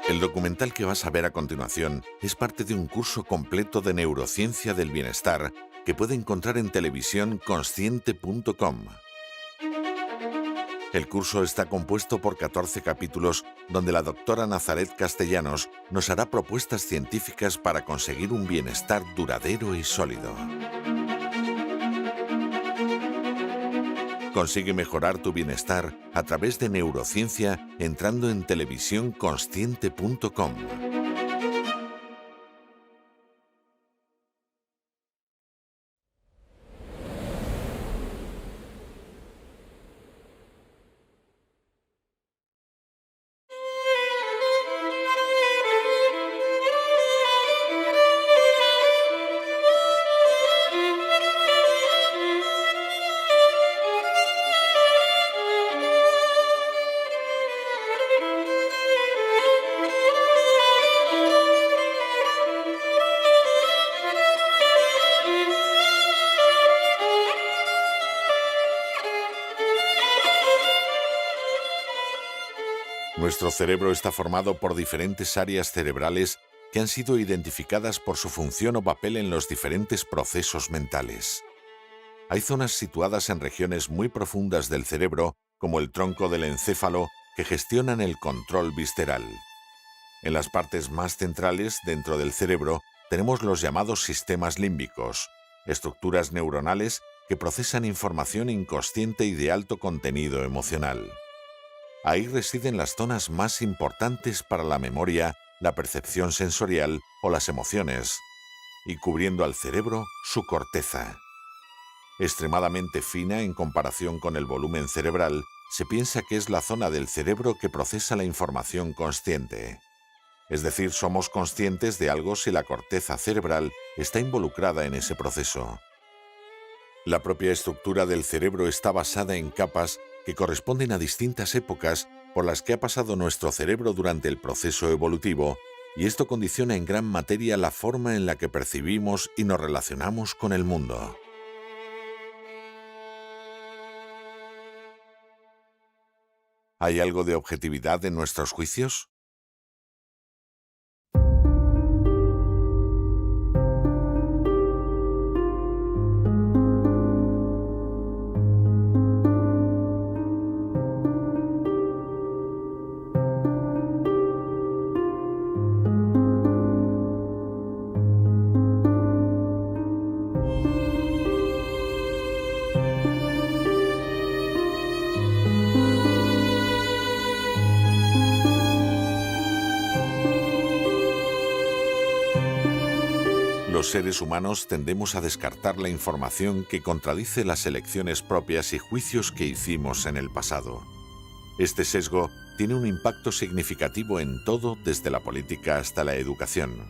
El documental que vas a ver a continuación es parte de un curso completo de neurociencia del bienestar que puede encontrar en televisión consciente.com. El curso está compuesto por 14 capítulos donde la doctora Nazaret Castellanos nos hará propuestas científicas para conseguir un bienestar duradero y sólido. Consigue mejorar tu bienestar a través de neurociencia entrando en televisiónconsciente.com. Nuestro cerebro está formado por diferentes áreas cerebrales que han sido identificadas por su función o papel en los diferentes procesos mentales. Hay zonas situadas en regiones muy profundas del cerebro, como el tronco del encéfalo, que gestionan el control visceral. En las partes más centrales, dentro del cerebro, tenemos los llamados sistemas límbicos, estructuras neuronales que procesan información inconsciente y de alto contenido emocional. Ahí residen las zonas más importantes para la memoria, la percepción sensorial o las emociones, y cubriendo al cerebro su corteza. Extremadamente fina en comparación con el volumen cerebral, se piensa que es la zona del cerebro que procesa la información consciente. Es decir, somos conscientes de algo si la corteza cerebral está involucrada en ese proceso. La propia estructura del cerebro está basada en capas que corresponden a distintas épocas por las que ha pasado nuestro cerebro durante el proceso evolutivo, y esto condiciona en gran materia la forma en la que percibimos y nos relacionamos con el mundo. ¿Hay algo de objetividad en nuestros juicios? Los seres humanos tendemos a descartar la información que contradice las elecciones propias y juicios que hicimos en el pasado. Este sesgo tiene un impacto significativo en todo, desde la política hasta la educación.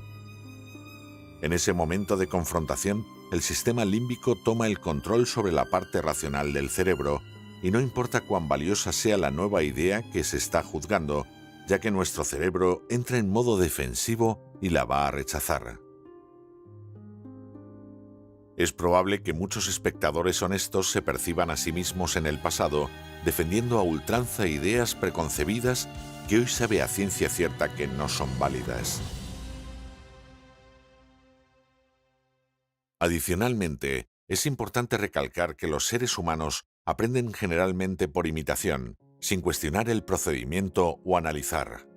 En ese momento de confrontación, el sistema límbico toma el control sobre la parte racional del cerebro, y no importa cuán valiosa sea la nueva idea que se está juzgando, ya que nuestro cerebro entra en modo defensivo y la va a rechazar. Es probable que muchos espectadores honestos se perciban a sí mismos en el pasado defendiendo a ultranza ideas preconcebidas que hoy sabe a ciencia cierta que no son válidas. Adicionalmente, es importante recalcar que los seres humanos aprenden generalmente por imitación, sin cuestionar el procedimiento o analizar.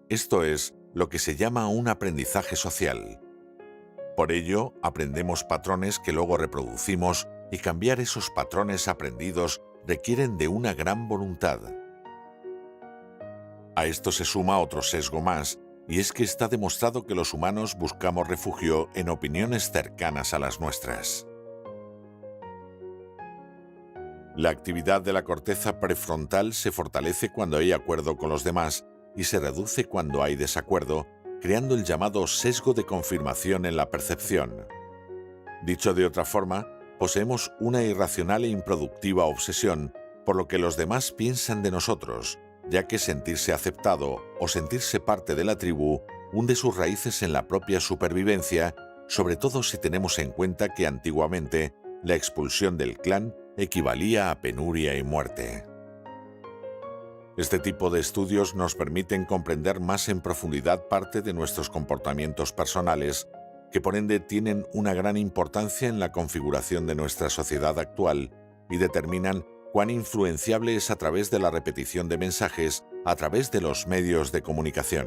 Esto es lo que se llama un aprendizaje social. Por ello, aprendemos patrones que luego reproducimos, y cambiar esos patrones aprendidos requieren de una gran voluntad. A esto se suma otro sesgo más, y es que está demostrado que los humanos buscamos refugio en opiniones cercanas a las nuestras. La actividad de la corteza prefrontal se fortalece cuando hay acuerdo con los demás y se reduce cuando hay desacuerdo, creando el llamado sesgo de confirmación en la percepción. Dicho de otra forma, poseemos una irracional e improductiva obsesión por lo que los demás piensan de nosotros, ya que sentirse aceptado o sentirse parte de la tribu hunde sus raíces en la propia supervivencia, sobre todo si tenemos en cuenta que antiguamente la expulsión del clan equivalía a penuria y muerte. Este tipo de estudios nos permiten comprender más en profundidad parte de nuestros comportamientos personales, que por ende tienen una gran importancia en la configuración de nuestra sociedad actual y determinan cuán influenciable es a través de la repetición de mensajes a través de los medios de comunicación.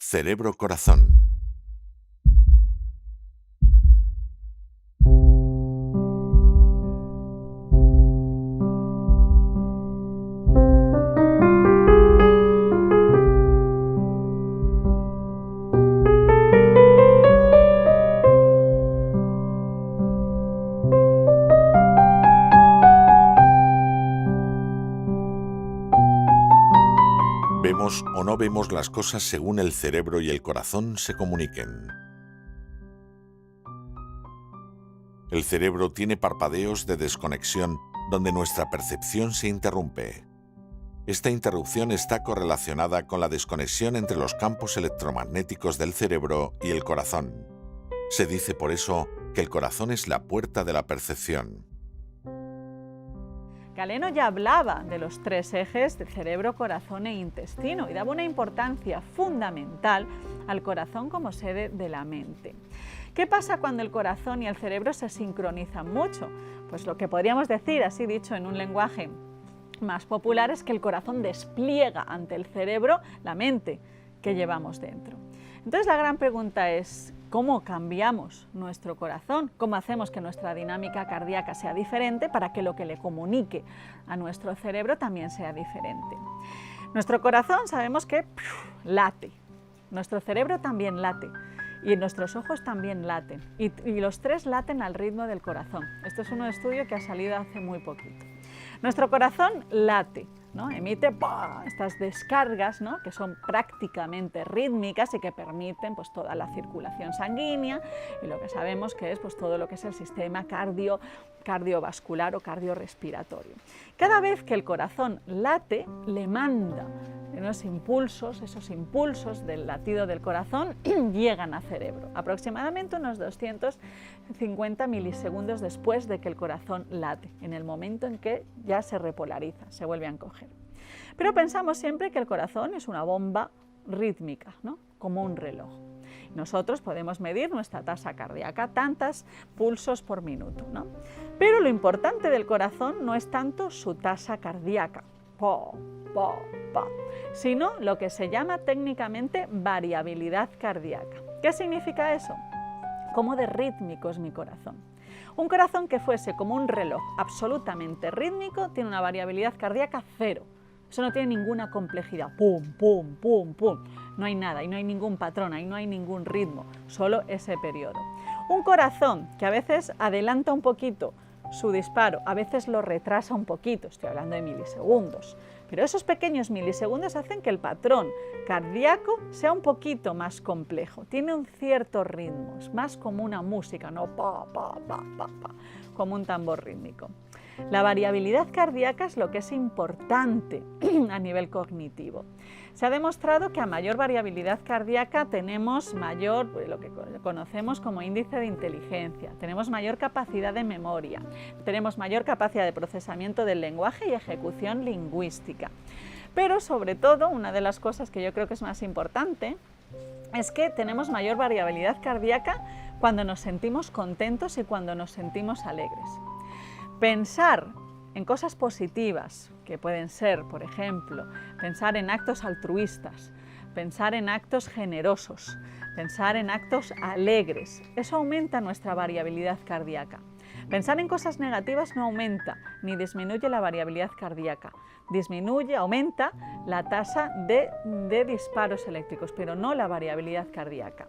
Cerebro-corazón. Vemos o no vemos las cosas según el cerebro y el corazón se comuniquen. El cerebro tiene parpadeos de desconexión donde nuestra percepción se interrumpe. Esta interrupción está correlacionada con la desconexión entre los campos electromagnéticos del cerebro y el corazón. Se dice por eso que el corazón es la puerta de la percepción. Galeno ya hablaba de los tres ejes de cerebro, corazón e intestino y daba una importancia fundamental al corazón como sede de la mente. ¿Qué pasa cuando el corazón y el cerebro se sincronizan mucho? Pues lo que podríamos decir, así dicho en un lenguaje más popular, es que el corazón despliega ante el cerebro la mente que llevamos dentro. Entonces la gran pregunta es, ¿cómo cambiamos nuestro corazón? ¿Cómo hacemos que nuestra dinámica cardíaca sea diferente para que lo que le comunique a nuestro cerebro también sea diferente? Nuestro corazón sabemos que late, nuestro cerebro también late y nuestros ojos también laten y los tres laten al ritmo del corazón. Esto es un estudio que ha salido hace muy poquito. Nuestro corazón late, ¿no? Emite estas descargas, ¿no? Que son prácticamente rítmicas y que permiten pues, toda la circulación sanguínea y lo que sabemos que es pues, todo lo que es el sistema cardiovascular o cardiorrespiratorio. Cada vez que el corazón late, le manda esos impulsos del latido del corazón llegan al cerebro, aproximadamente unos 250 milisegundos después de que el corazón late, en el momento en que ya se repolariza, se vuelve a encoger. Pero pensamos siempre que el corazón es una bomba rítmica, ¿no? Como un reloj. Nosotros podemos medir nuestra tasa cardíaca, tantos pulsos por minuto, ¿no? Pero lo importante del corazón no es tanto su tasa cardíaca, sino lo que se llama técnicamente variabilidad cardíaca. ¿Qué significa eso? ¿Cómo de rítmico es mi corazón? Un corazón que fuese como un reloj absolutamente rítmico tiene una variabilidad cardíaca cero. Eso no tiene ninguna complejidad, pum, pum, pum, pum. No hay nada, y no hay ningún patrón, ahí no hay ningún ritmo, solo ese periodo. Un corazón que a veces adelanta un poquito su disparo, a veces lo retrasa un poquito, estoy hablando de milisegundos, pero esos pequeños milisegundos hacen que el patrón cardíaco sea un poquito más complejo, tiene un cierto ritmo, es más como una música, no como un tambor rítmico. La variabilidad cardíaca es lo que es importante a nivel cognitivo. Se ha demostrado que a mayor variabilidad cardíaca tenemos mayor, lo que conocemos como índice de inteligencia, tenemos mayor capacidad de memoria, tenemos mayor capacidad de procesamiento del lenguaje y ejecución lingüística. Pero sobre todo, una de las cosas que yo creo que es más importante es que tenemos mayor variabilidad cardíaca cuando nos sentimos contentos y cuando nos sentimos alegres. Pensar en cosas positivas, que pueden ser, por ejemplo, pensar en actos altruistas, pensar en actos generosos, pensar en actos alegres, eso aumenta nuestra variabilidad cardíaca. Pensar en cosas negativas no aumenta ni disminuye la variabilidad cardíaca, aumenta la tasa de disparos eléctricos, pero no la variabilidad cardíaca.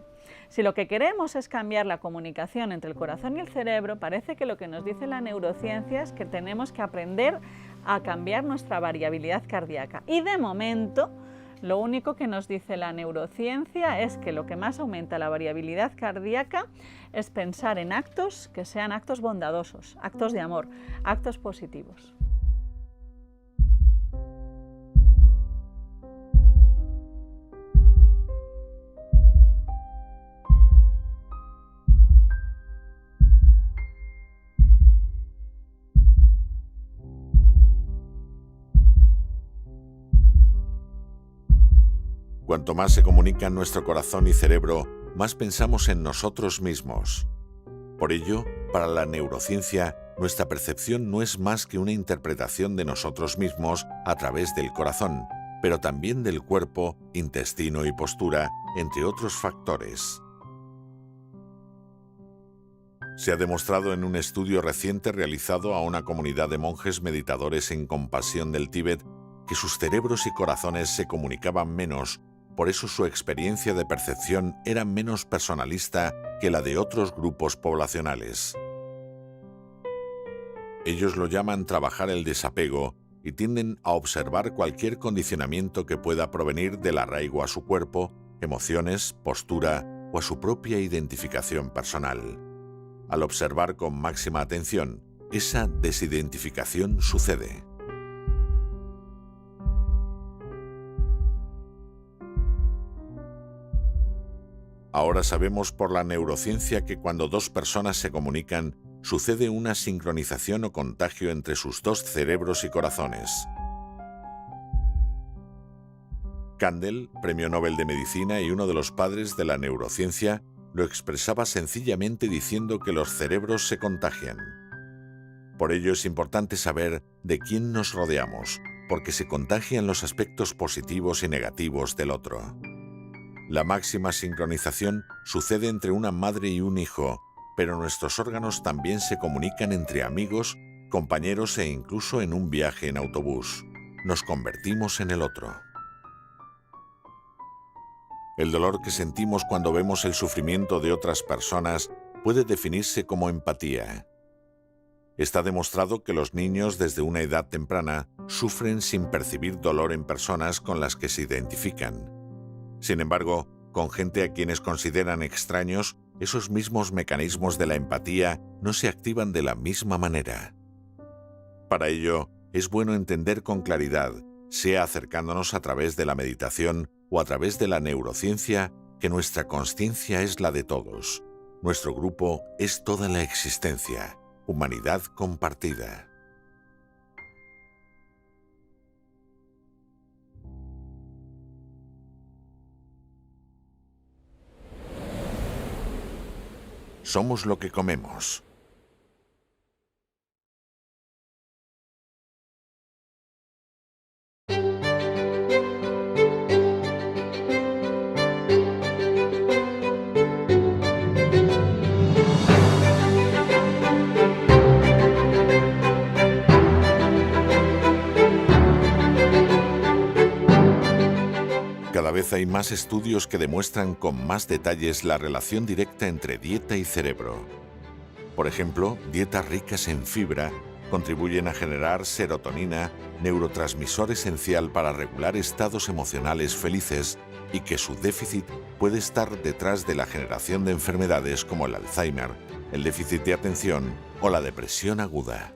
Si lo que queremos es cambiar la comunicación entre el corazón y el cerebro, parece que lo que nos dice la neurociencia es que tenemos que aprender a cambiar nuestra variabilidad cardíaca. Y de momento, lo único que nos dice la neurociencia es que lo que más aumenta la variabilidad cardíaca es pensar en actos que sean actos bondadosos, actos de amor, actos positivos. Cuanto más se comunican nuestro corazón y cerebro, más pensamos en nosotros mismos. Por ello, para la neurociencia, nuestra percepción no es más que una interpretación de nosotros mismos a través del corazón, pero también del cuerpo, intestino y postura, entre otros factores. Se ha demostrado en un estudio reciente realizado a una comunidad de monjes meditadores en Compasión del Tíbet que sus cerebros y corazones se comunicaban menos, por eso su experiencia de percepción era menos personalista que la de otros grupos poblacionales. Ellos lo llaman trabajar el desapego y tienden a observar cualquier condicionamiento que pueda provenir del arraigo a su cuerpo, emociones, postura o a su propia identificación personal. Al observar con máxima atención, esa desidentificación sucede. Ahora sabemos por la neurociencia que cuando dos personas se comunican, sucede una sincronización o contagio entre sus dos cerebros y corazones. Kandel, Premio Nobel de Medicina y uno de los padres de la neurociencia, lo expresaba sencillamente diciendo que los cerebros se contagian. Por ello es importante saber de quién nos rodeamos, porque se contagian los aspectos positivos y negativos del otro. La máxima sincronización sucede entre una madre y un hijo, pero nuestros órganos también se comunican entre amigos, compañeros e incluso en un viaje en autobús. Nos convertimos en el otro. El dolor que sentimos cuando vemos el sufrimiento de otras personas puede definirse como empatía. Está demostrado que los niños desde una edad temprana sufren sin percibir dolor en personas con las que se identifican. Sin embargo, con gente a quienes consideran extraños, esos mismos mecanismos de la empatía no se activan de la misma manera. Para ello, es bueno entender con claridad, sea acercándonos a través de la meditación o a través de la neurociencia, que nuestra consciencia es la de todos. Nuestro grupo es toda la existencia, humanidad compartida. Somos lo que comemos. Cada vez hay más estudios que demuestran con más detalles la relación directa entre dieta y cerebro. Por ejemplo, dietas ricas en fibra contribuyen a generar serotonina, neurotransmisor esencial para regular estados emocionales felices y que su déficit puede estar detrás de la generación de enfermedades como el Alzheimer, el déficit de atención o la depresión aguda.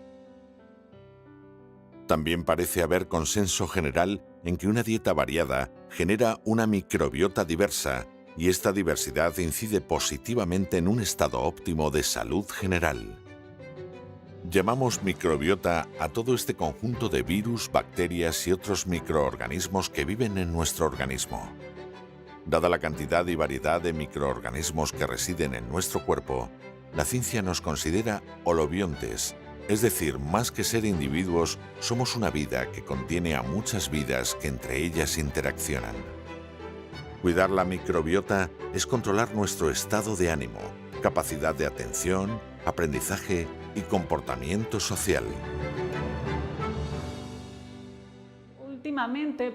También parece haber consenso general en que una dieta variada genera una microbiota diversa y esta diversidad incide positivamente en un estado óptimo de salud general. Llamamos microbiota a todo este conjunto de virus, bacterias y otros microorganismos que viven en nuestro organismo. Dada la cantidad y variedad de microorganismos que residen en nuestro cuerpo, la ciencia nos considera holobiontes, es decir, más que ser individuos, somos una vida que contiene a muchas vidas que entre ellas interaccionan. Cuidar la microbiota es controlar nuestro estado de ánimo, capacidad de atención, aprendizaje y comportamiento social. Últimamente,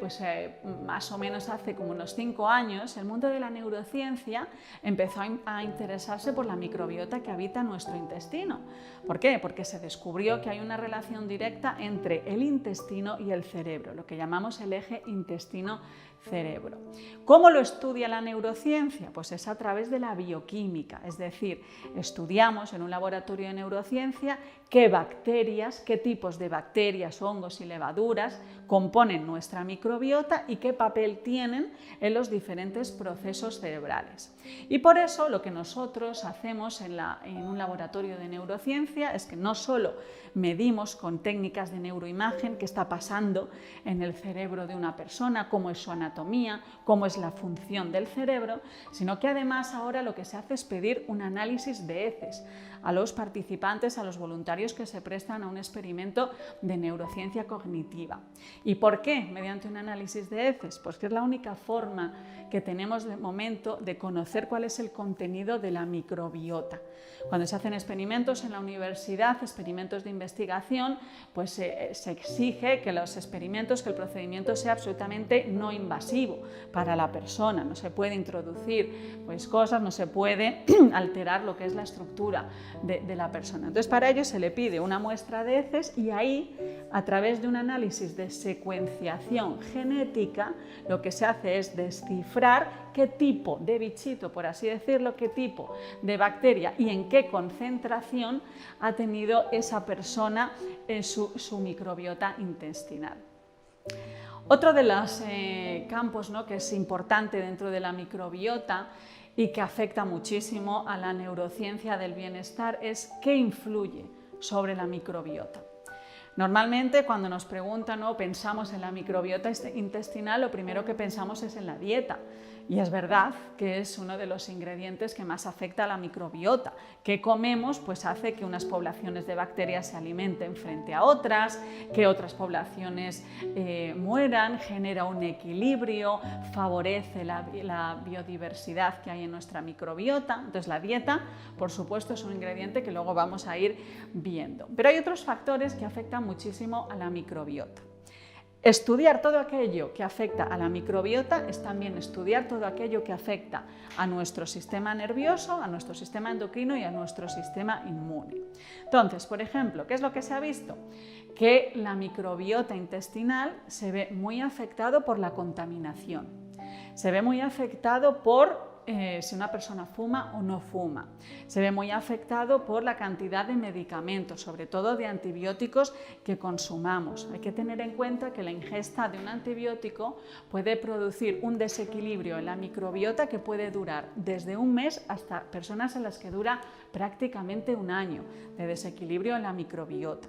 más o menos hace como unos 5 años, el mundo de la neurociencia empezó a interesarse por la microbiota que habita nuestro intestino. ¿Por qué? Porque se descubrió que hay una relación directa entre el intestino y el cerebro, lo que llamamos el eje intestino-cerebro. ¿Cómo lo estudia la neurociencia? Pues es a través de la bioquímica, es decir, estudiamos en un laboratorio de neurociencia qué bacterias, qué tipos de bacterias, hongos y levaduras componen componen nuestra microbiota y qué papel tienen en los diferentes procesos cerebrales. Y por eso lo que nosotros hacemos en un laboratorio de neurociencia es que no solo medimos con técnicas de neuroimagen qué está pasando en el cerebro de una persona, cómo es su anatomía, cómo es la función del cerebro, sino que además ahora lo que se hace es pedir un análisis de heces a los participantes, a los voluntarios que se prestan a un experimento de neurociencia cognitiva. ¿Y por qué mediante un análisis de heces? Pues que es la única forma que tenemos de momento de conocer cuál es el contenido de la microbiota. Cuando se hacen experimentos en la universidad, experimentos de investigación, pues se exige que los experimentos, que el procedimiento sea absolutamente no invasivo para la persona. No se puede introducir pues, cosas, no se puede alterar lo que es la estructura de la persona. Entonces, para ello se le pide una muestra de heces y ahí, a través de un análisis de secuenciación genética, lo que se hace es descifrar qué tipo de bichito, por así decirlo, qué tipo de bacteria y en qué concentración ha tenido esa persona en su microbiota intestinal. Otro de los campos, ¿no?, que es importante dentro de la microbiota y que afecta muchísimo a la neurociencia del bienestar es qué influye sobre la microbiota. Normalmente cuando nos preguntan o pensamos en la microbiota intestinal, lo primero que pensamos es en la dieta. Y es verdad que es uno de los ingredientes que más afecta a la microbiota. ¿Qué comemos? Pues hace que unas poblaciones de bacterias se alimenten frente a otras, que otras poblaciones mueran, genera un equilibrio, favorece la biodiversidad que hay en nuestra microbiota. Entonces la dieta, por supuesto, es un ingrediente que luego vamos a ir viendo. Pero hay otros factores que afectan muchísimo a la microbiota. Estudiar todo aquello que afecta a la microbiota es también estudiar todo aquello que afecta a nuestro sistema nervioso, a nuestro sistema endocrino y a nuestro sistema inmune. Entonces, por ejemplo, ¿qué es lo que se ha visto? Que la microbiota intestinal se ve muy afectado por la contaminación, se ve muy afectado por si una persona fuma o no fuma. Se ve muy afectado por la cantidad de medicamentos, sobre todo de antibióticos que consumamos. Hay que tener en cuenta que la ingesta de un antibiótico puede producir un desequilibrio en la microbiota que puede durar desde un mes hasta personas en las que dura prácticamente un año de desequilibrio en la microbiota.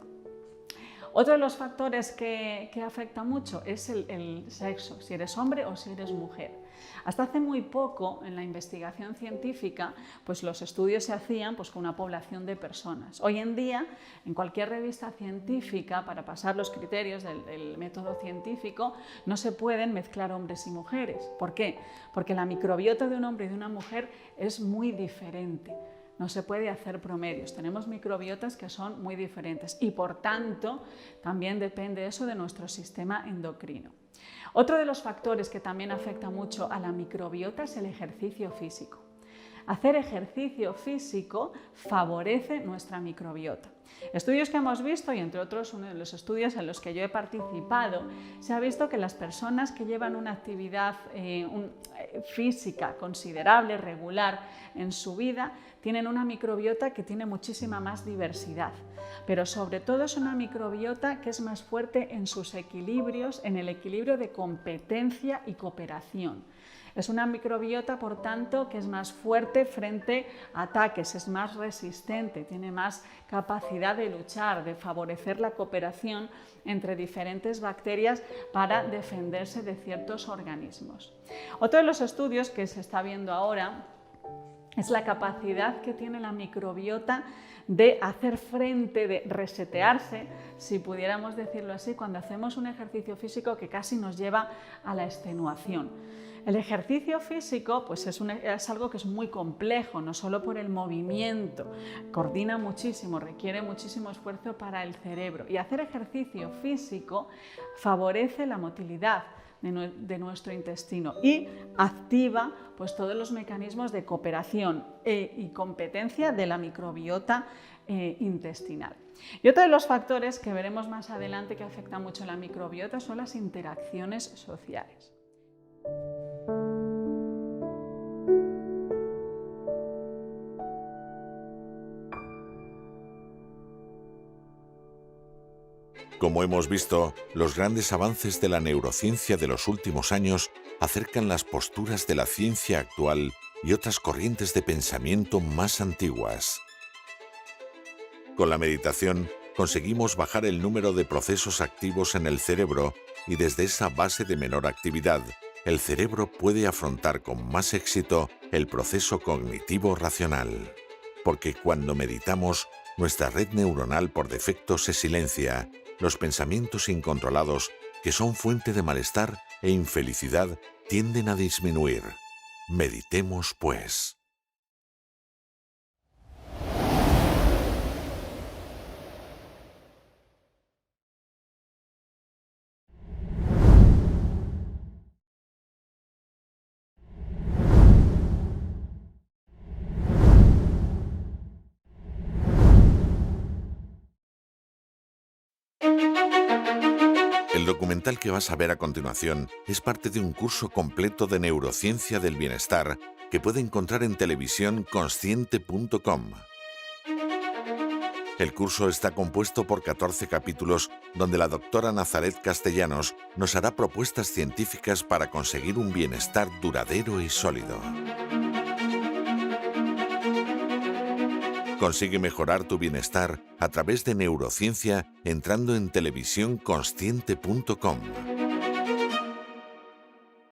Otro de los factores que afecta mucho es el sexo, si eres hombre o si eres mujer. Hasta hace muy poco, en la investigación científica, pues los estudios se hacían pues, con una población de personas. Hoy en día, en cualquier revista científica, para pasar los criterios del método científico, no se pueden mezclar hombres y mujeres. ¿Por qué? Porque la microbiota de un hombre y de una mujer es muy diferente. No se puede hacer promedios, tenemos microbiotas que son muy diferentes y por tanto también depende eso de nuestro sistema endocrino. Otro de los factores que también afecta mucho a la microbiota es el ejercicio físico. Hacer ejercicio físico favorece nuestra microbiota. Estudios que hemos visto, y entre otros uno de los estudios en los que yo he participado, se ha visto que las personas que llevan una actividad física considerable, regular en su vida, tienen una microbiota que tiene muchísima más diversidad, pero sobre todo es una microbiota que es más fuerte en sus equilibrios, en el equilibrio de competencia y cooperación. Es una microbiota, por tanto, que es más fuerte frente a ataques, es más resistente, tiene más capacidad de luchar, de favorecer la cooperación entre diferentes bacterias para defenderse de ciertos organismos. Otro de los estudios que se está viendo ahora es la capacidad que tiene la microbiota de hacer frente, de resetearse, si pudiéramos decirlo así, cuando hacemos un ejercicio físico que casi nos lleva a la extenuación. El ejercicio físico pues es algo que es muy complejo, no solo por el movimiento, coordina muchísimo, requiere muchísimo esfuerzo para el cerebro. Y hacer ejercicio físico favorece la motilidad de nuestro intestino y activa pues, todos los mecanismos de cooperación y competencia de la microbiota intestinal. Y otro de los factores que veremos más adelante que afecta mucho a la microbiota son las interacciones sociales. Como hemos visto, los grandes avances de la neurociencia de los últimos años acercan las posturas de la ciencia actual y otras corrientes de pensamiento más antiguas. Con la meditación, conseguimos bajar el número de procesos activos en el cerebro y desde esa base de menor actividad, el cerebro puede afrontar con más éxito el proceso cognitivo racional. Porque cuando meditamos, nuestra red neuronal por defecto se silencia, los pensamientos incontrolados, que son fuente de malestar e infelicidad, tienden a disminuir. Meditemos, pues. El documental que vas a ver a continuación es parte de un curso completo de neurociencia del bienestar que puede encontrar en televisión consciente.com. El curso está compuesto por 14 capítulos donde la doctora Nazaret Castellanos nos hará propuestas científicas para conseguir un bienestar duradero y sólido. Consigue mejorar tu bienestar a través de neurociencia entrando en televisiónconsciente.com.